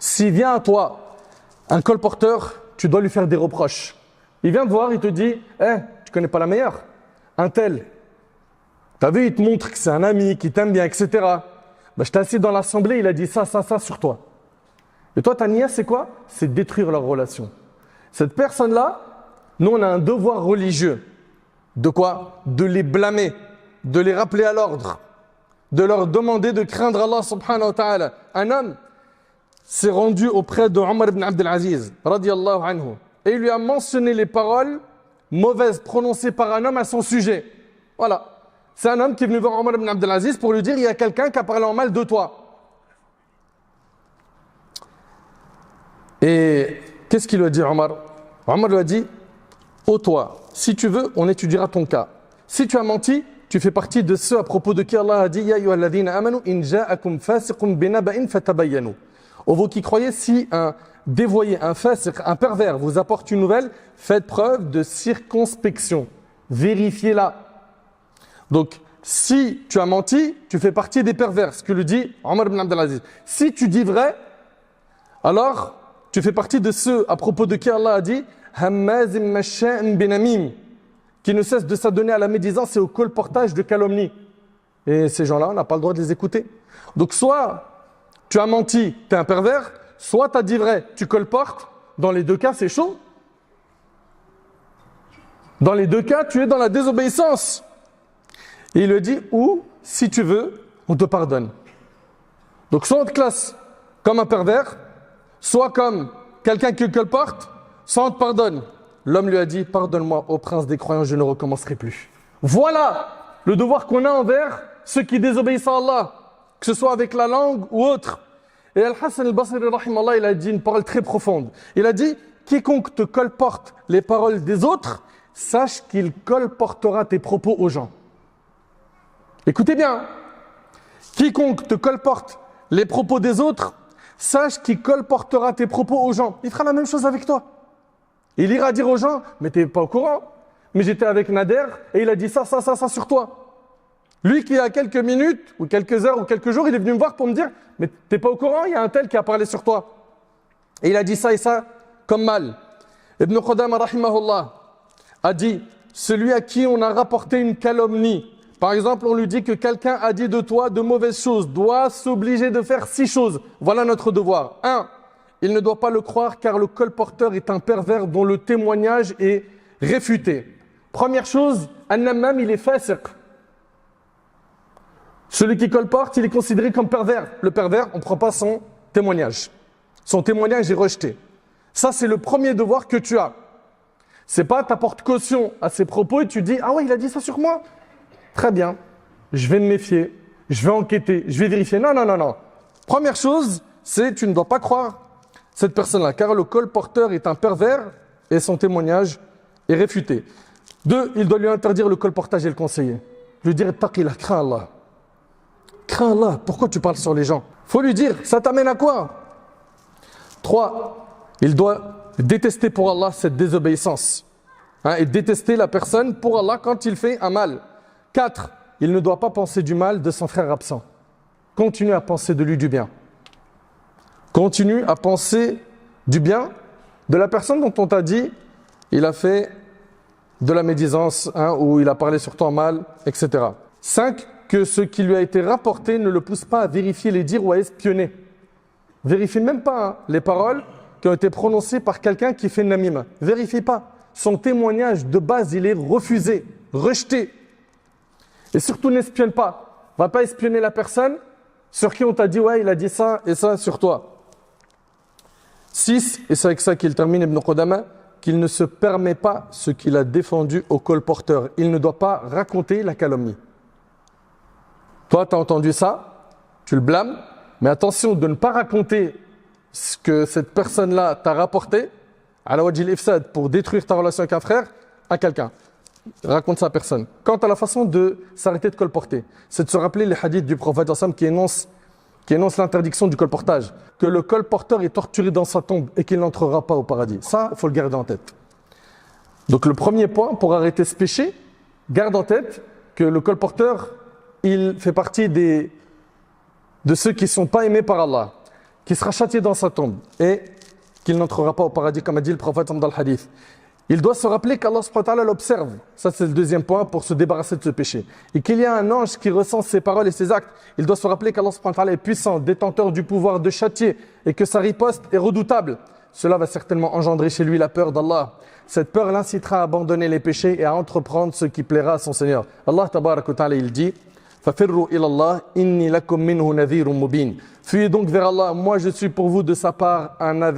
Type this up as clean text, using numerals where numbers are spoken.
S'il vient à toi, un colporteur, tu dois lui faire des reproches. Il vient te voir, il te dit, tu connais pas la meilleure, un tel. T'as vu, il te montre que c'est un ami, qui t'aime bien, etc. Ben, je t'ai assis dans l'assemblée, il a dit ça sur toi. Et toi, ta nia, c'est quoi? C'est détruire leur relation. Cette personne-là, nous, on a un devoir religieux. De quoi? De les blâmer, de les rappeler à l'ordre, de leur demander de craindre Allah subhanahu wa ta'ala. Un homme s'est rendu auprès de Omar ibn Abdelaziz, radiyallahu anhu, et il lui a mentionné les paroles mauvaises prononcées par un homme à son sujet. Voilà. C'est un homme qui est venu voir Omar ibn Abdelaziz pour lui dire, il y a quelqu'un qui a parlé en mal de toi. Et qu'est-ce qu'il lui a dit, Omar? Omar lui a dit, ô toi, si tu veux, on étudiera ton cas. Si tu as menti, tu fais partie de ceux à propos de qui Allah a dit, Ya ayyuhalladhina amanu in ja'akum fasiqun binaba'in fatabayyanu. Ô vous qui croyez, si un dévoyé, un fasiq, un pervers vous apporte une nouvelle, faites preuve de circonspection. Vérifiez-la. Donc, si tu as menti, tu fais partie des pervers, ce que lui dit Omar ibn Abdelaziz. Si tu dis vrai, alors tu fais partie de ceux à propos de qui Allah a dit Hammazim masha'in binamim, qui ne cessent de s'adonner à la médisance et au colportage de calomnie. Et ces gens-là, on n'a pas le droit de les écouter. Donc, soit tu as menti, tu es un pervers, soit tu as dit vrai, tu colportes. Dans les deux cas, c'est chaud. Dans les deux cas, tu es dans la désobéissance. Et il lui dit, ou, si tu veux, on te pardonne. Donc, soit on te classe comme un pervers, soit comme quelqu'un qui colporte, soit on te pardonne. L'homme lui a dit, pardonne-moi, ô prince des croyants, je ne recommencerai plus. Voilà le devoir qu'on a envers ceux qui désobéissent à Allah, que ce soit avec la langue ou autre. Et Al-Hassan al-Basri, rahimallah, il a dit une parole très profonde. Il a dit, quiconque te colporte les paroles des autres, sache qu'il colportera tes propos aux gens. Écoutez bien, quiconque te colporte les propos des autres, sache qu'il colportera tes propos aux gens. Il fera la même chose avec toi. Il ira dire aux gens, mais tu n'es pas au courant, mais j'étais avec Nader et il a dit ça sur toi. Lui qui a quelques minutes, ou quelques heures, ou quelques jours, il est venu me voir pour me dire, mais tu n'es pas au courant, il y a un tel qui a parlé sur toi. Et il a dit ça et ça comme mal. Ibn Qudama, rahimahullah, a dit, celui à qui on a rapporté une calomnie, par exemple, on lui dit que quelqu'un a dit de toi de mauvaises choses, doit s'obliger de faire 6 choses. Voilà notre devoir. 1. Il ne doit pas le croire car le colporteur est un pervers dont le témoignage est réfuté. Première chose, an-nammam, il est fasiq. Celui qui colporte, il est considéré comme pervers. Le pervers, on ne prend pas son témoignage. Son témoignage est rejeté. Ça, c'est le premier devoir que tu as. C'est pas tu apportes caution à ses propos et tu dis « Ah ouais, il a dit ça sur moi ?» Très bien, je vais me méfier, je vais enquêter, je vais vérifier. Non. Première chose, c'est tu ne dois pas croire cette personne-là, car le colporteur est un pervers et son témoignage est réfuté. 2, il doit lui interdire le colportage et le conseiller. Lui dire, taqillah, crains Allah. Crains Allah, pourquoi tu parles sur les gens? Faut lui dire, ça t'amène à quoi? 3, il doit détester pour Allah cette désobéissance. Et détester la personne pour Allah quand il fait un mal. 4, il ne doit pas penser du mal de son frère absent. Continue à penser de lui du bien. Continue à penser du bien de la personne dont on t'a dit il a fait de la médisance, ou il a parlé sur toi mal, etc. 5, que ce qui lui a été rapporté ne le pousse pas à vérifier les dires ou à espionner. Vérifie même pas les paroles qui ont été prononcées par quelqu'un qui fait namima. Vérifie pas. Son témoignage de base, il est refusé, rejeté. Et surtout, n'espionne pas. Va pas espionner la personne sur qui on t'a dit, ouais, il a dit ça et ça sur toi. 6, et c'est avec ça qu'il termine Ibn Qudama, qu'il ne se permet pas ce qu'il a défendu au colporteur. Il ne doit pas raconter la calomnie. Toi, tu as entendu ça, tu le blâmes, mais attention de ne pas raconter ce que cette personne-là t'a rapporté, à la wajil ifsad, pour détruire ta relation avec un frère, à quelqu'un. Raconte ça à personne. Quant à la façon de s'arrêter de colporter, c'est de se rappeler les hadiths du prophète qui énonce l'interdiction du colportage, que le colporteur est torturé dans sa tombe et qu'il n'entrera pas au paradis. Ça, il faut le garder en tête. Donc le premier point pour arrêter ce péché, garde en tête que le colporteur, il fait partie de ceux qui ne sont pas aimés par Allah. qui sera châtié dans sa tombe et qu'il n'entrera pas au paradis, comme a dit le prophète dans le hadith. Il doit se rappeler qu'Allah subhanahu wa ta'ala l'observe. Ça, c'est le deuxième point pour se débarrasser de ce péché. Et qu'il y a un ange qui recense ses paroles et ses actes. Il doit se rappeler qu'Allah subhanahu wa ta'ala est puissant, détenteur du pouvoir de châtier et que sa riposte est redoutable. Cela va certainement engendrer chez lui la peur d'Allah. Cette peur l'incitera à abandonner les péchés et à entreprendre ce qui plaira à son Seigneur. Allah tabarak wa ta'ala, il dit: Fafirru ilallah, inni lakum minhu nadhirun mubin. Fuyez donc vers Allah, moi je suis pour vous de sa part un avertisseur.